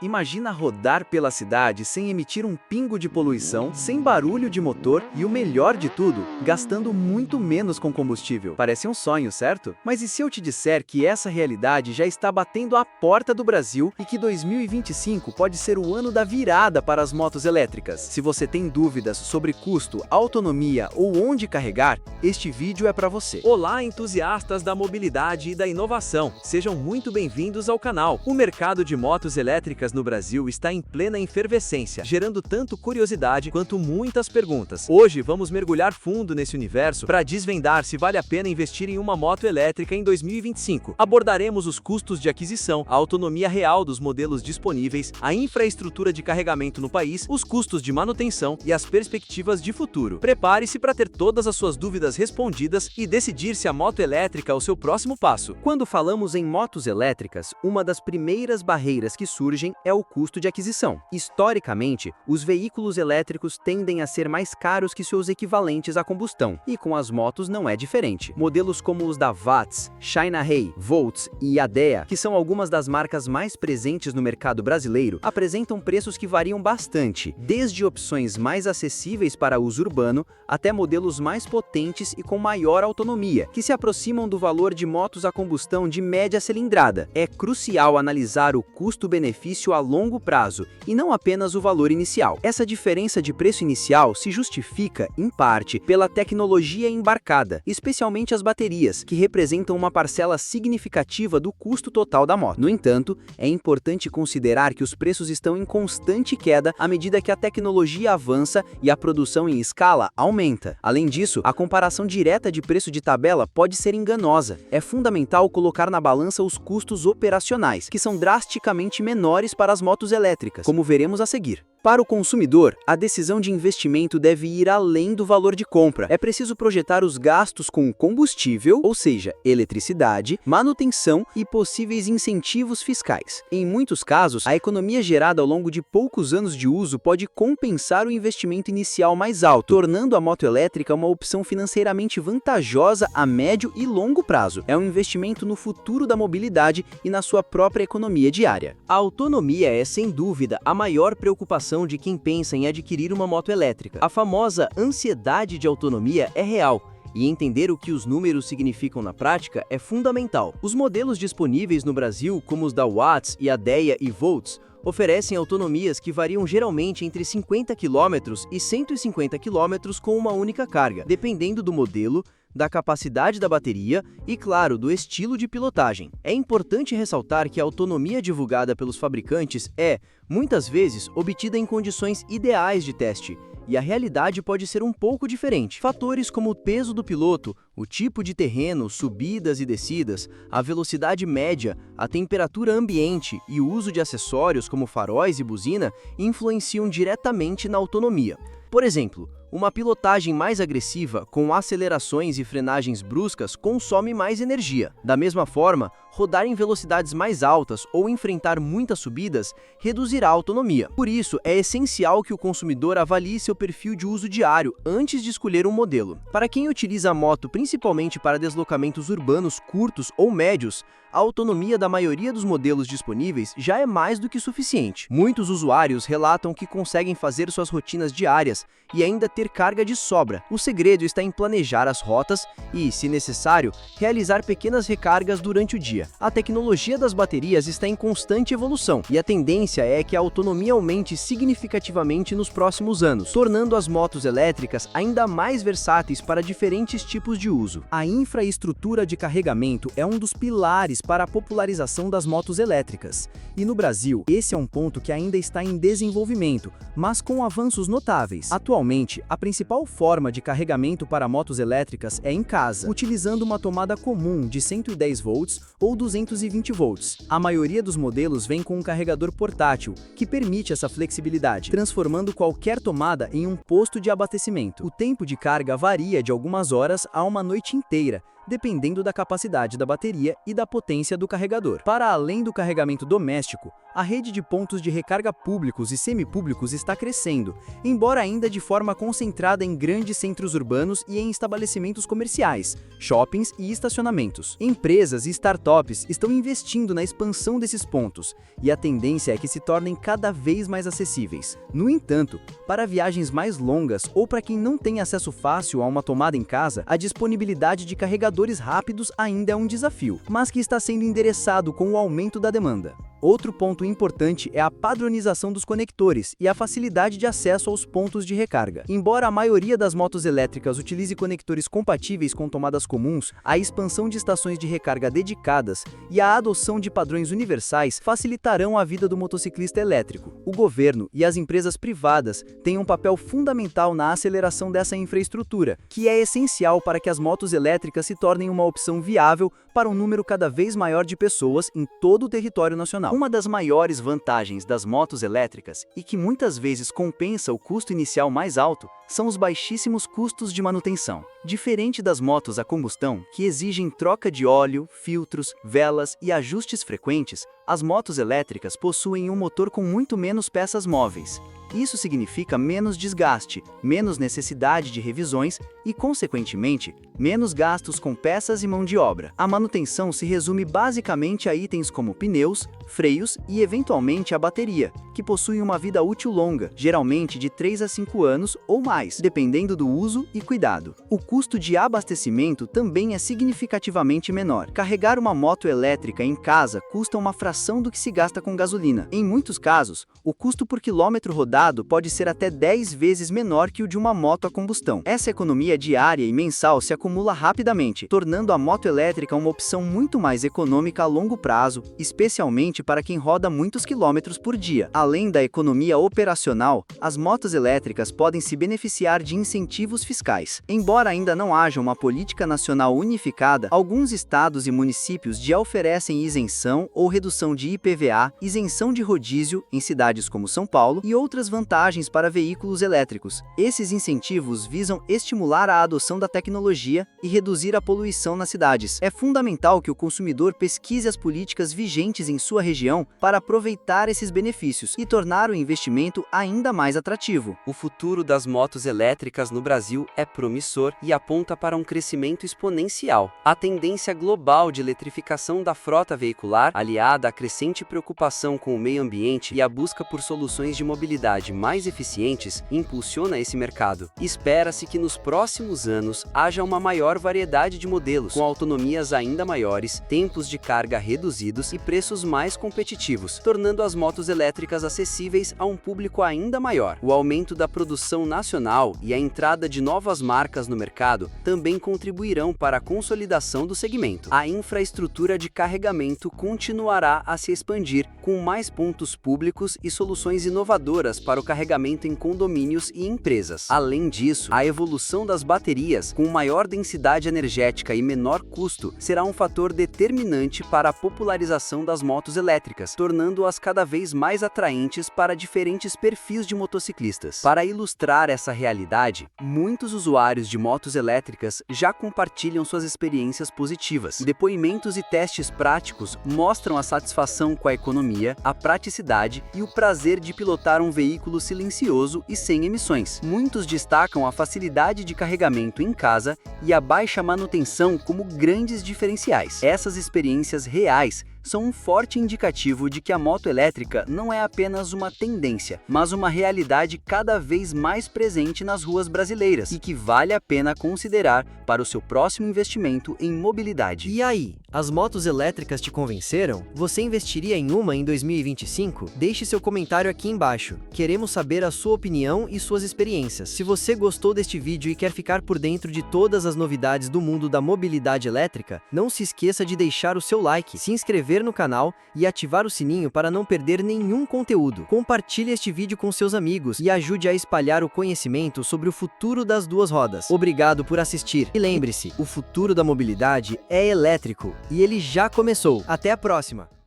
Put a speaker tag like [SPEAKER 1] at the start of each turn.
[SPEAKER 1] Imagina rodar pela cidade sem emitir um pingo de poluição, sem barulho de motor e o melhor de tudo, gastando muito menos com combustível. Parece um sonho, certo? Mas e se eu te disser que essa realidade já está batendo à porta do Brasil e que 2025 pode ser o ano da virada para as motos elétricas? Se você tem dúvidas sobre custo, autonomia ou onde carregar, este vídeo é para você.
[SPEAKER 2] Olá, entusiastas da mobilidade e da inovação. Sejam muito bem-vindos ao canal. O mercado de motos elétricas no Brasil está em plena efervescência, gerando tanto curiosidade quanto muitas perguntas. Hoje vamos mergulhar fundo nesse universo para desvendar se vale a pena investir em uma moto elétrica em 2025. Abordaremos os custos de aquisição, a autonomia real dos modelos disponíveis, a infraestrutura de carregamento no país, os custos de manutenção e as perspectivas de futuro. Prepare-se para ter todas as suas dúvidas respondidas e decidir se a moto elétrica é o seu próximo passo.
[SPEAKER 1] Quando falamos em motos elétricas, uma das primeiras barreiras que surgem é o custo de aquisição. Historicamente, os veículos elétricos tendem a ser mais caros que seus equivalentes a combustão, e com as motos não é diferente. Modelos como os da Watts, China Ray, Volts e ADEA, que são algumas das marcas mais presentes no mercado brasileiro, apresentam preços que variam bastante, desde opções mais acessíveis para uso urbano até modelos mais potentes e com maior autonomia, que se aproximam do valor de motos a combustão de média cilindrada. É crucial analisar o custo-benefício a longo prazo e não apenas o valor inicial. Essa diferença de preço inicial se justifica, em parte, pela tecnologia embarcada, especialmente as baterias, que representam uma parcela significativa do custo total da moto. No entanto, é importante considerar que os preços estão em constante queda à medida que a tecnologia avança e a produção em escala aumenta. Além disso, a comparação direta de preço de tabela pode ser enganosa. É fundamental colocar na balança os custos operacionais, que são drasticamente menores para as motos elétricas, como veremos a seguir. Para o consumidor, a decisão de investimento deve ir além do valor de compra. É preciso projetar os gastos com combustível, ou seja, eletricidade, manutenção e possíveis incentivos fiscais. Em muitos casos, a economia gerada ao longo de poucos anos de uso pode compensar o investimento inicial mais alto, tornando a moto elétrica uma opção financeiramente vantajosa a médio e longo prazo. É um investimento no futuro da mobilidade e na sua própria economia diária.
[SPEAKER 2] A autonomia é, sem dúvida, a maior preocupação de quem pensa em adquirir uma moto elétrica. A famosa ansiedade de autonomia é real, e entender o que os números significam na prática é fundamental. Os modelos disponíveis no Brasil, como os da Watts e ADEA e Volts, oferecem autonomias que variam geralmente entre 50 km e 150 km com uma única carga, dependendo do modelo, da capacidade da bateria e, claro, do estilo de pilotagem. É importante ressaltar que a autonomia divulgada pelos fabricantes é, muitas vezes, obtida em condições ideais de teste, e a realidade pode ser um pouco diferente. Fatores como o peso do piloto, o tipo de terreno, subidas e descidas, a velocidade média, a temperatura ambiente e o uso de acessórios como faróis e buzina influenciam diretamente na autonomia. Por exemplo, uma pilotagem mais agressiva, com acelerações e frenagens bruscas, consome mais energia. Da mesma forma, rodar em velocidades mais altas ou enfrentar muitas subidas reduzirá a autonomia. Por isso, é essencial que o consumidor avalie seu perfil de uso diário antes de escolher um modelo. Para quem utiliza a moto principalmente para deslocamentos urbanos curtos ou médios, a autonomia da maioria dos modelos disponíveis já é mais do que suficiente. Muitos usuários relatam que conseguem fazer suas rotinas diárias e ainda ter carga de sobra. O segredo está em planejar as rotas e, se necessário, realizar pequenas recargas durante o dia. A tecnologia das baterias está em constante evolução e a tendência é que a autonomia aumente significativamente nos próximos anos, tornando as motos elétricas ainda mais versáteis para diferentes tipos de uso.
[SPEAKER 1] A infraestrutura de carregamento é um dos pilares para a popularização das motos elétricas. E no Brasil, esse é um ponto que ainda está em desenvolvimento, mas com avanços notáveis. Atualmente, a principal forma de carregamento para motos elétricas é em casa, utilizando uma tomada comum de 110 volts ou 220 volts. A maioria dos modelos vem com um carregador portátil, que permite essa flexibilidade, transformando qualquer tomada em um posto de abastecimento. O tempo de carga varia de algumas horas a uma noite inteira, dependendo da capacidade da bateria e da potência do carregador. Para além do carregamento doméstico, a rede de pontos de recarga públicos e semipúblicos está crescendo, embora ainda de forma concentrada em grandes centros urbanos e em estabelecimentos comerciais, shoppings e estacionamentos. Empresas e startups estão investindo na expansão desses pontos, e a tendência é que se tornem cada vez mais acessíveis. No entanto, para viagens mais longas ou para quem não tem acesso fácil a uma tomada em casa, a disponibilidade de carregadores rápidos ainda é um desafio, mas que está sendo endereçado com o aumento da demanda. Outro ponto importante é a padronização dos conectores e a facilidade de acesso aos pontos de recarga. Embora a maioria das motos elétricas utilize conectores compatíveis com tomadas comuns, a expansão de estações de recarga dedicadas e a adoção de padrões universais facilitarão a vida do motociclista elétrico. O governo e as empresas privadas têm um papel fundamental na aceleração dessa infraestrutura, que é essencial para que as motos elétricas se tornem uma opção viável para um número cada vez maior de pessoas em todo o território nacional. Uma das maiores vantagens das motos elétricas, e que muitas vezes compensa o custo inicial mais alto, são os baixíssimos custos de manutenção. Diferente das motos a combustão, que exigem troca de óleo, filtros, velas e ajustes frequentes, as motos elétricas possuem um motor com muito menos peças móveis. Isso significa menos desgaste, menos necessidade de revisões e, consequentemente, menos gastos com peças e mão de obra. A manutenção se resume basicamente a itens como pneus, freios e, eventualmente, a bateria, que possui uma vida útil longa, geralmente de 3 a 5 anos ou mais, dependendo do uso e cuidado. O custo de abastecimento também é significativamente menor. Carregar uma moto elétrica em casa custa uma fração do que se gasta com gasolina. Em muitos casos, o custo por quilômetro rodado pode ser até 10 vezes menor que o de uma moto a combustão. Essa economia diária e mensal se acumula rapidamente, tornando a moto elétrica uma opção muito mais econômica a longo prazo, especialmente para quem roda muitos quilômetros por dia. Além da economia operacional, as motos elétricas podem se beneficiar de incentivos fiscais. Embora ainda não haja uma política nacional unificada, alguns estados e municípios já oferecem isenção ou redução de IPVA, isenção de rodízio em cidades como São Paulo e outras vantagens para veículos elétricos. Esses incentivos visam estimular a adoção da tecnologia e reduzir a poluição nas cidades. É fundamental que o consumidor pesquise as políticas vigentes em sua região para aproveitar esses benefícios e tornar o investimento ainda mais atrativo.
[SPEAKER 2] O futuro das motos elétricas no Brasil é promissor e aponta para um crescimento exponencial. A tendência global de eletrificação da frota veicular, aliada à crescente preocupação com o meio ambiente e a busca por soluções de mobilidade mais eficientes, impulsiona esse mercado. Espera-se que nos próximos anos haja uma maior variedade de modelos, com autonomias ainda maiores, tempos de carga reduzidos e preços mais competitivos, tornando as motos elétricas acessíveis a um público ainda maior. O aumento da produção nacional e a entrada de novas marcas no mercado também contribuirão para a consolidação do segmento. A infraestrutura de carregamento continuará a se expandir, com mais pontos públicos e soluções inovadoras para o carregamento em condomínios e empresas. Além disso, a evolução das baterias, com maior densidade energética e menor custo, será um fator determinante para a popularização das motos elétricas, tornando-as cada vez mais atraentes para diferentes perfis de motociclistas. Para ilustrar essa realidade, muitos usuários de motos elétricas já compartilham suas experiências positivas. Depoimentos e testes práticos mostram a satisfação com a economia, a praticidade e o prazer de pilotar um veículo silencioso e sem emissões. Muitos destacam a facilidade de carregamento em casa e a baixa manutenção como grandes diferenciais. Essas experiências reais são um forte indicativo de que a moto elétrica não é apenas uma tendência, mas uma realidade cada vez mais presente nas ruas brasileiras e que vale a pena considerar para o seu próximo investimento em mobilidade.
[SPEAKER 3] E aí, as motos elétricas te convenceram? Você investiria em uma em 2025? Deixe seu comentário aqui embaixo. Queremos saber a sua opinião e suas experiências. Se você gostou deste vídeo e quer ficar por dentro de todas as novidades do mundo da mobilidade elétrica, não se esqueça de deixar o seu like, se inscrever no canal e ativar o sininho para não perder nenhum conteúdo. Compartilhe este vídeo com seus amigos e ajude a espalhar o conhecimento sobre o futuro das duas rodas. Obrigado por assistir. E lembre-se, o futuro da mobilidade é elétrico e ele já começou. Até a próxima!